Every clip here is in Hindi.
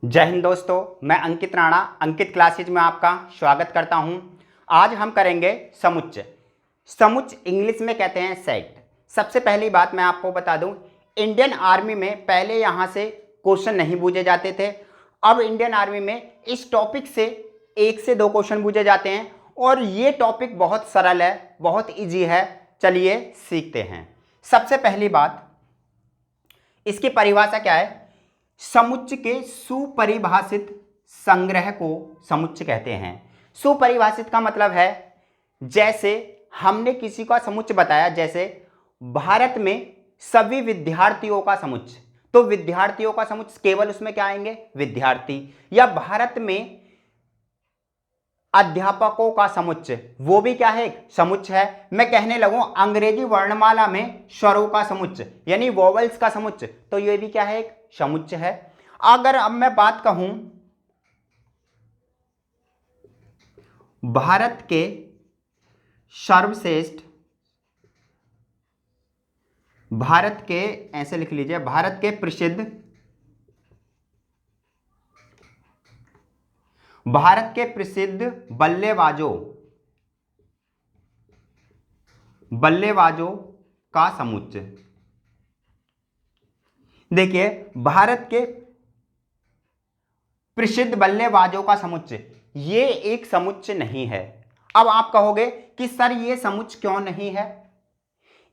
जय हिंद दोस्तों, मैं अंकित राणा अंकित क्लासेज में आपका स्वागत करता हूं। आज हम करेंगे समुच्चय। समुच्चय इंग्लिश में कहते हैं सेट। सबसे पहली बात मैं आपको बता दूं, इंडियन आर्मी में पहले यहां से क्वेश्चन नहीं पूछे जाते थे। अब इंडियन आर्मी में इस टॉपिक से 1 से 2 क्वेश्चन पूछे जाते हैं और ये टॉपिक बहुत सरल है, बहुत ईजी है। चलिए सीखते हैं। सबसे पहली बात, इसकी परिभाषा क्या है? समुच्चय के सुपरिभाषित संग्रह को समुच्चय कहते हैं। सुपरिभाषित का मतलब है, जैसे हमने किसी का समुच्चय बताया, जैसे भारत में सभी विद्यार्थियों का समुच्चय, तो विद्यार्थियों का समुच्चय केवल उसमें क्या आएंगे? विद्यार्थी। या भारत में अध्यापकों का समुच्चय, वो भी क्या है? एक समुच्चय है। मैं कहने लगूं अंग्रेजी वर्णमाला में स्वरों का समुच्चय यानी वोवेल्स का समुच्चय, तो ये भी क्या है? एक समुच्चय है। अगर अब मैं बात कहूं भारत के सर्वश्रेष्ठ, भारत के, ऐसे लिख लीजिए, भारत के प्रसिद्ध, भारत के प्रसिद्ध बल्लेबाजों का समुच्चय। देखिए, भारत के प्रसिद्ध बल्लेबाजों का समुच्चय, ये एक समुच्चय नहीं है। अब आप कहोगे कि सर ये समुच्चय क्यों नहीं है?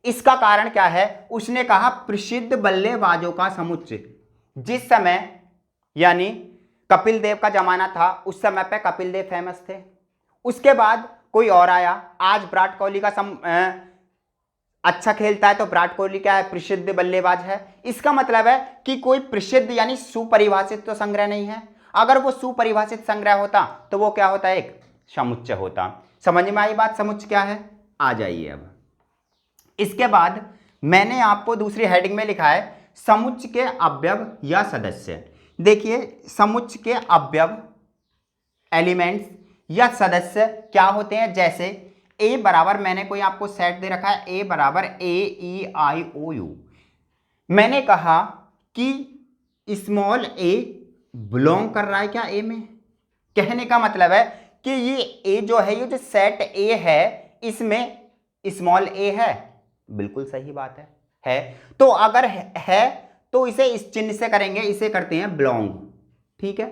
इसका कारण क्या है? उसने कहा प्रसिद्ध बल्लेबाजों का समुच्चय। जिस समय यानी कपिल देव का जमाना था, उस समय पे कपिल देव फेमस थे। उसके बाद कोई और आया। आज विराट कोहली का अच्छा खेलता है, तो विराट कोहली क्या है? प्रसिद्ध बल्लेबाज है। इसका मतलब है कि कोई प्रसिद्ध यानी सुपरिभाषित तो संग्रह नहीं है। अगर वो सुपरिभाषित संग्रह होता तो वो क्या होता? एक समुच्चय होता। समझ में आई बात? समुच्चय क्या है? आ जाइए अब। इसके बाद मैंने आपको दूसरी हेडिंग में लिखा है समुच्चय के अवयव या सदस्य। देखिए, समुच्चय के अवयव, एलिमेंट्स या सदस्य क्या होते हैं? जैसे ए बराबर, मैंने कोई आपको सेट दे रखा है, ए बराबर AEIOU। मैंने कहा कि स्मॉल ए बिलोंग कर रहा है क्या ए में? कहने का मतलब है कि ये ए जो है, ये जो सेट ए है, इसमें स्मॉल ए है। बिल्कुल सही बात है। तो अगर है तो इसे इस चिन्ह से करेंगे, इसे करते हैं बिलोंग। ठीक है।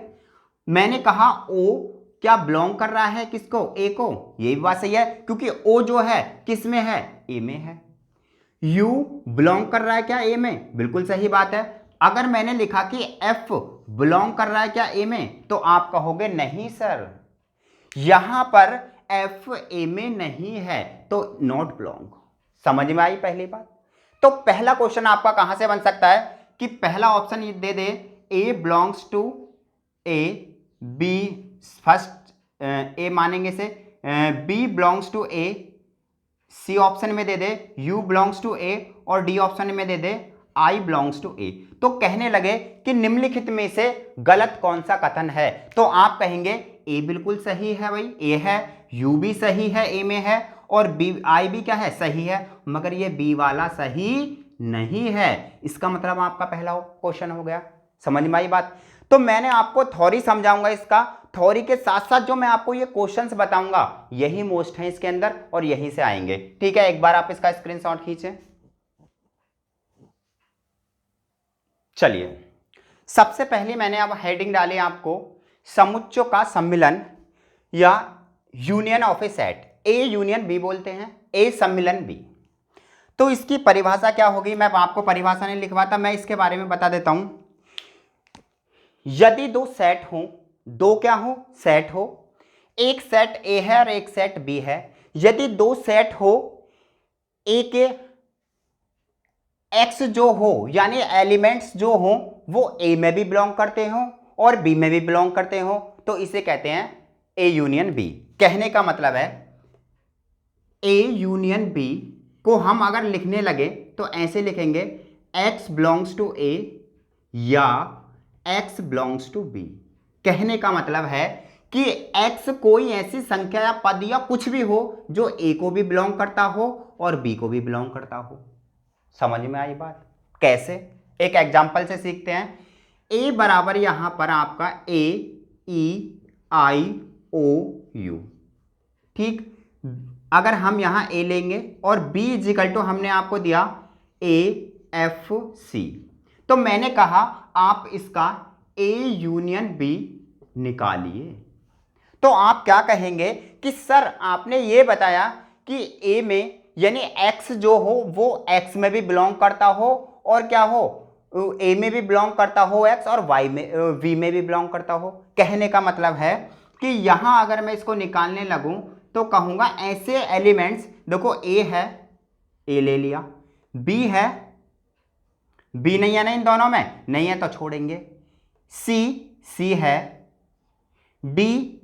मैंने कहा ओ क्या बिलोंग कर रहा है किसको? ए को। ये भी बात सही है, क्योंकि ओ जो है किस में है? ए में है। यू बिलोंग कर रहा है क्या ए में? बिल्कुल सही बात है। अगर मैंने लिखा कि एफ बिलोंग कर रहा है क्या ए में, तो आप कहोगे नहीं सर, यहां पर एफ ए में नहीं है, तो नॉट बिलोंग। समझ में आई पहली बात? तो पहला क्वेश्चन आपका कहां से बन सकता है कि पहला ऑप्शन ये दे दे, A belongs to A, B first A मानेंगे से, B belongs to A, C option में दे दे यू बिलोंग्स टू ए, और डी ऑप्शन में दे दे आई बिलोंग्स टू ए। तो कहने लगे कि निम्नलिखित में से गलत कौन सा कथन है? तो आप कहेंगे ए बिल्कुल सही है भाई, ए है, यू भी सही है, ए में है, और बी आई भी क्या है? सही है, मगर ये बी वाला सही नहीं है। इसका मतलब आपका पहला क्वेश्चन हो गया। समझ में आई बात? तो मैंने आपको थ्योरी समझाऊंगा इसका, थ्योरी के साथ साथ जो मैं आपको ये क्वेश्चंस बताऊंगा यही मोस्ट है इसके अंदर और यहीं से आएंगे। ठीक है, एक बार आप इसका स्क्रीनशॉट खींचें। चलिए, सबसे पहले मैंने अब हेडिंग डाली आपको समुच्चयों का सम्मिलन या union of A set. A union B बोलते हैं, ए सम्मिलन बी। तो इसकी परिभाषा क्या होगी? मैं आपको परिभाषा नहीं लिखवाता, मैं इसके बारे में बता देता हूं। यदि दो सेट हो, दो क्या हो? सेट हो, एक सेट ए है और एक सेट बी है। यदि दो सेट हो, ए के एक्स जो हो यानी एलिमेंट्स जो हो वो ए में भी बिलोंग करते हो और बी में भी बिलोंग करते हो, तो इसे कहते हैं ए यूनियन बी। कहने का मतलब है ए यूनियन बी को हम अगर लिखने लगे तो ऐसे लिखेंगे, एक्स बिलोंग्स टू ए या एक्स बिलोंग्स टू बी। कहने का मतलब है कि x कोई ऐसी संख्या या पद या कुछ भी हो जो a को भी बिलोंग करता हो और b को भी बिलोंग करता हो। समझ में आई बात? कैसे? एक एग्जांपल से सीखते हैं। ए बराबर यहां पर आपका ए ई आई ओ यू, ठीक। अगर हम यहां ए लेंगे और बी इजिकल टू हमने आपको दिया ए एफ सी, तो मैंने कहा आप इसका ए यूनियन बी निकालिए। तो आप क्या कहेंगे कि सर आपने ये बताया कि ए में यानी एक्स जो हो वो एक्स में भी बिलोंग करता हो और क्या हो ए में भी बिलोंग करता हो एक्स और वाई में वी में भी बिलोंग करता हो। कहने का मतलब है कि यहां अगर मैं इसको निकालने लगूं तो कहूंगा ऐसे एलिमेंट्स, देखो ए है, ए ले लिया, बी है, बी नहीं है ना इन दोनों में, नहीं है तो छोड़ेंगे, सी, सी है, डी,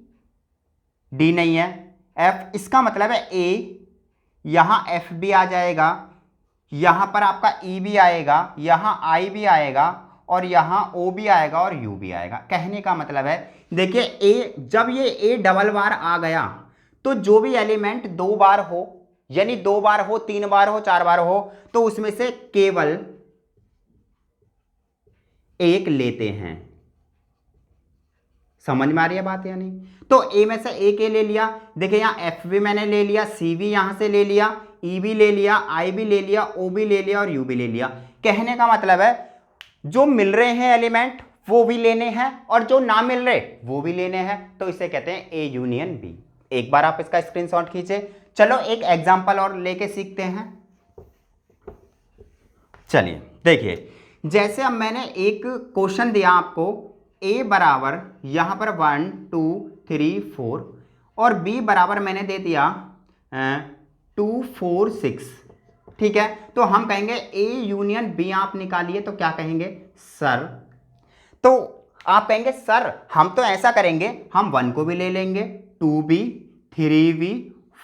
डी नहीं है, एफ, इसका मतलब है ए, यहां एफ भी आ जाएगा, यहां पर आपका ई भी आएगा, यहां आई भी आएगा और यहां ओ भी आएगा और यू भी आएगा। कहने का मतलब है देखिए ए, जब ये ए डबल बार आ गया तो जो भी एलिमेंट दो बार हो, यानी दो बार हो, तीन बार हो, चार बार हो, तो उसमें से केवल एक लेते हैं। समझ में आ रही है बात या नहीं? तो ए में से एक ए ले लिया, देखिए यहां एफ भी मैंने ले लिया, सी भी यहां से ले लिया, ई भी ले लिया, आई भी ले लिया, ओ भी ले लिया और यू भी ले लिया। कहने का मतलब है जो मिल रहे हैं एलिमेंट वो भी लेने हैं और जो ना मिल रहे वो भी लेने हैं, तो इसे कहते हैं ए यूनियन बी। एक बार आप इसका स्क्रीनशॉट खींचे। चलो एक एग्जांपल और लेके सीखते हैं। चलिए देखिए, जैसे अब मैंने एक क्वेश्चन दिया आपको, ए बराबर यहां पर 1 2 3 4 और बी बराबर मैंने दे दिया 2 4 6, ठीक है। तो हम कहेंगे ए यूनियन बी आप निकालिए, तो क्या कहेंगे सर? तो आप कहेंगे सर हम तो ऐसा करेंगे, हम 1 को भी ले लेंगे, 2b 3b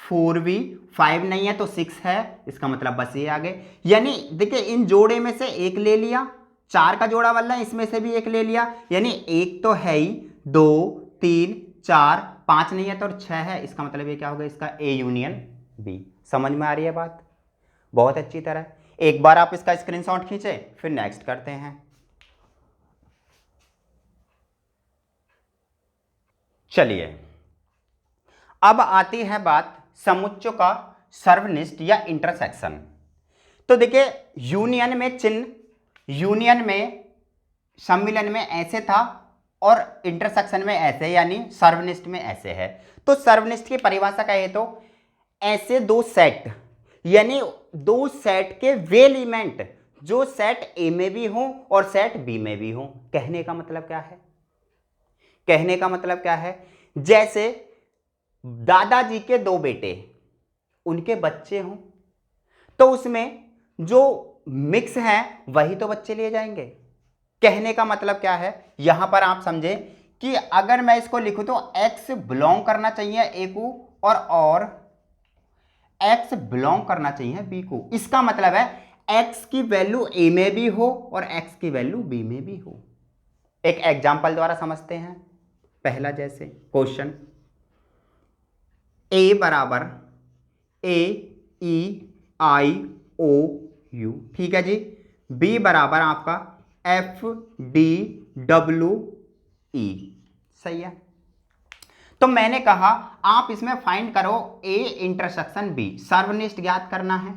4b, 5 नहीं है तो 6 है, इसका मतलब बस ये आ गए। यानी देखिए इन जोड़े में से एक ले लिया, 4 का जोड़ा वाला इसमें से भी एक ले लिया, यानी एक तो है ही, 2 3 4 5 नहीं है तो 6 है, इसका मतलब ये क्या होगा, इसका ए यूनियन बी। समझ में आ रही है बात? बहुत अच्छी तरह। एक बार आप इसका स्क्रीनशॉट खींचे, फिर नेक्स्ट करते हैं। चलिए अब आती है बात समुच्चयों का सर्वनिष्ठ या इंटरसेक्शन। तो देखिए यूनियन में चिन्ह, यूनियन में सम्मिलन में ऐसे था और इंटरसेक्शन में ऐसे, यानी सर्वनिष्ठ में ऐसे है। तो सर्वनिष्ठ की परिभाषा कहे तो ऐसे दो सेट, यानी दो सेट के वे एलिमेंट जो सेट ए में भी हो और सेट बी में भी हो। कहने का मतलब क्या है? कहने का मतलब क्या है, जैसे दादाजी के दो बेटे, उनके बच्चे हों तो उसमें जो मिक्स है वही तो बच्चे लिए जाएंगे। कहने का मतलब क्या है, यहां पर आप समझे कि अगर मैं इसको लिखूं तो x बिलोंग करना चाहिए ए को और x बिलोंग करना चाहिए बी को। इसका मतलब है x की वैल्यू ए में भी हो और x की वैल्यू बी में भी हो। एक एग्जांपल द्वारा समझते हैं। पहला जैसे क्वेश्चन, ए बराबर ए ई आई ओ यू, ठीक है जी। बी बराबर आपका एफ डी डब्ल्यू ई, सही है। तो मैंने कहा आप इसमें फाइंड करो ए इंटरसेक्शन बी, सर्वनिष्ठ ज्ञात करना है।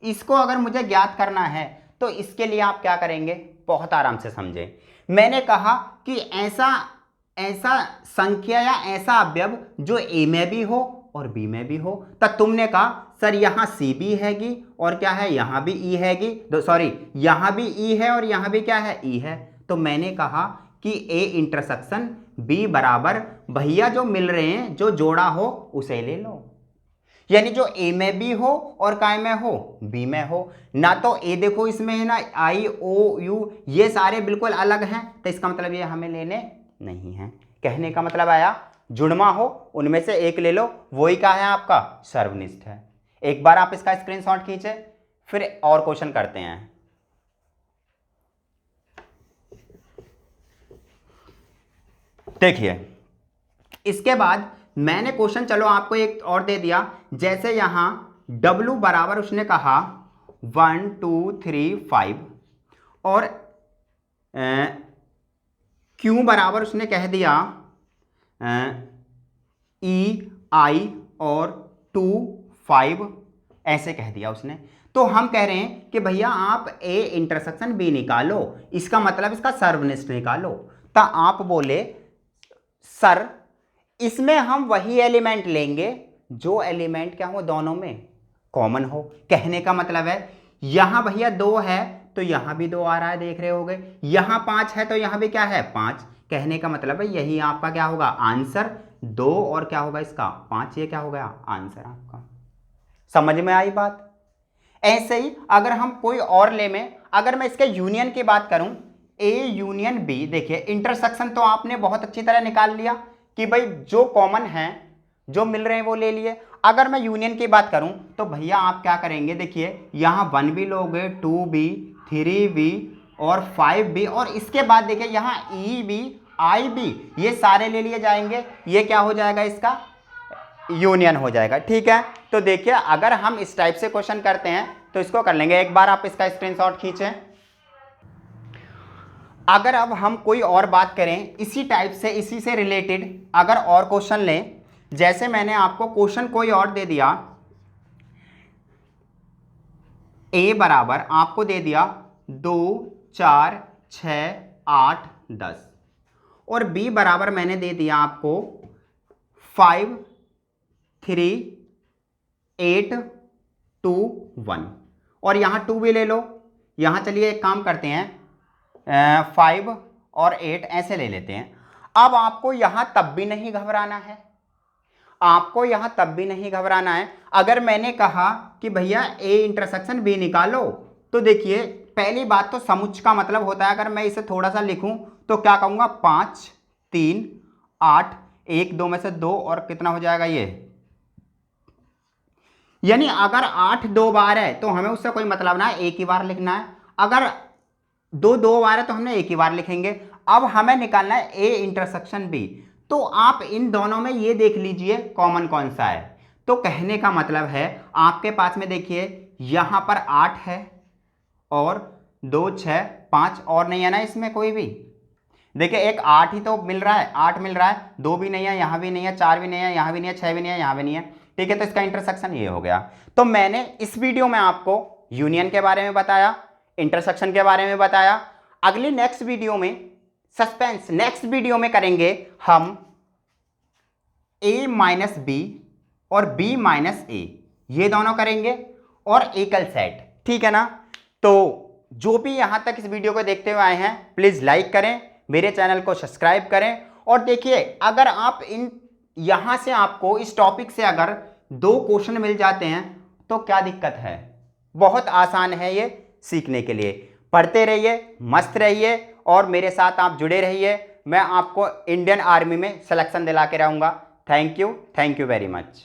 इसको अगर मुझे ज्ञात करना है तो इसके लिए आप क्या करेंगे, बहुत आराम से समझें। मैंने कहा कि ऐसा संख्या या ऐसा अवयव जो ए में भी हो और बी में भी हो। तब तुमने कहा सर यहाँ सी भी हैगी और क्या है, यहाँ भी ई हैगी, सॉरी यहाँ भी ई है और यहाँ भी क्या है, ई है। तो मैंने कहा कि ए इंटरसेक्शन बी बराबर भैया जो मिल रहे हैं जो जोड़ा हो उसे ले लो, यानी जो ए में भी हो और काय में हो, बी में हो। ना तो ए देखो इसमें है ना आई ओ यू, ये सारे बिल्कुल अलग हैं, तो इसका मतलब ये हमें लेने नहीं है। कहने का मतलब आया जुड़वा हो उनमें से एक ले लो, वही क्या है आपका सर्वनिष्ठ है। एक बार आप इसका स्क्रीनशॉट खींचे, फिर और क्वेश्चन करते हैं। देखिए इसके बाद मैंने क्वेश्चन चलो आपको एक और दे दिया, जैसे यहां W बराबर, उसने कहा 1 2 3 5 और Q बराबर उसने कह दिया E I और 2 5 ऐसे कह दिया उसने। तो हम कह रहे हैं कि भैया आप A इंटरसेक्शन B निकालो, इसका मतलब इसका सर्वनिष्ठ निकालो। तो आप बोले सर इसमें हम वही एलिमेंट लेंगे जो एलिमेंट क्या हो दोनों में कॉमन हो। कहने का मतलब है यहां भैया 2 है तो यहां भी 2 आ रहा है, देख रहे होगे, यहां 5 है तो यहां भी क्या है 5। कहने का मतलब है यही आपका क्या होगा आंसर, 2 और क्या होगा इसका 5, ये क्या हो गया आंसर आपका। समझ में आई बात। ऐसे ही अगर हम कोई और ले में, अगर मैं इसके यूनियन की बात करूं A यूनियन B, देखिए इंटरसेक्शन तो आपने बहुत अच्छी तरह निकाल लिया कि भाई जो कॉमन है जो मिल रहे हैं वो ले लिए। अगर मैं यूनियन की बात करूं तो भैया आप क्या करेंगे, देखिए यहां 1B लोगे, 2B, 3B और 5B और इसके बाद देखिए यहां EB IB ये सारे ले लिए जाएंगे, ये क्या हो जाएगा इसका यूनियन हो जाएगा। ठीक है, तो देखिए अगर हम इस टाइप से क्वेश्चन करते हैं तो इसको कर लेंगे। एक बार आप इसका स्क्रीनशॉट खींचें। अगर अब हम कोई और बात करें इसी टाइप से, इसी से रिलेटेड अगर और क्वेश्चन लें, जैसे मैंने आपको क्वेश्चन कोई और दे दिया, ए बराबर आपको दे दिया 2 4 6 8 10 और बी बराबर मैंने दे दिया आपको 5 3 8 2 1 और यहां 2 भी ले लो। यहां चलिए एक काम करते हैं 5 और 8 ऐसे ले लेते हैं। अब आपको यहां तब भी नहीं घबराना है, आपको यहां तब भी नहीं घबराना है। अगर मैंने कहा कि भैया A इंटरसेक्शन B निकालो, तो देखिए पहली बात तो समुच्चय का मतलब होता है, अगर मैं इसे थोड़ा सा लिखूं तो क्या कहूंगा 5 3 8 1 2 में से 2 और कितना हो जाएगा ये, यानी अगर 8 2 बार है तो हमें उससे कोई मतलब ना है, एक ही बार लिखना है। अगर 2 2 बार है तो हमने एक ही बार लिखेंगे। अब हमें निकालना है A इंटरसेक्शन B, तो आप इन दोनों में ये देख लीजिए कॉमन कौन सा है। तो कहने का मतलब है आपके पास में देखिए यहां पर 8 है और 2 6 5 और नहीं है ना इसमें कोई भी, देखिए एक 8 ही तो मिल रहा है, 8 मिल रहा है, 2 भी नहीं है, यहां भी नहीं है, 4 भी नहीं है, यहां भी नहीं है, 6 भी नहीं है, यहां भी नहीं है। ठीक है, तो इसका इंटरसेक्शन ये हो गया। तो मैंने इस वीडियो में आपको यूनियन के बारे में बताया, इंटरसेक्शन के बारे में बताया। अगली नेक्स्ट वीडियो में सस्पेंस, नेक्स्ट वीडियो में करेंगे हम A माइनस B और B माइनस A, ये दोनों करेंगे और एकल सेट। ठीक है ना। तो जो भी यहां तक इस वीडियो को देखते हुए आए हैं प्लीज लाइक करें, मेरे चैनल को सब्सक्राइब करें। और देखिए अगर आप इन यहां से आपको इस टॉपिक से अगर 2 क्वेश्चन मिल जाते हैं तो क्या दिक्कत है, बहुत आसान है ये सीखने के लिए। पढ़ते रहिए, मस्त रहिए और मेरे साथ आप जुड़े रहिए। मैं आपको इंडियन आर्मी में सिलेक्शन दिला के रहूंगा। Thank you very much.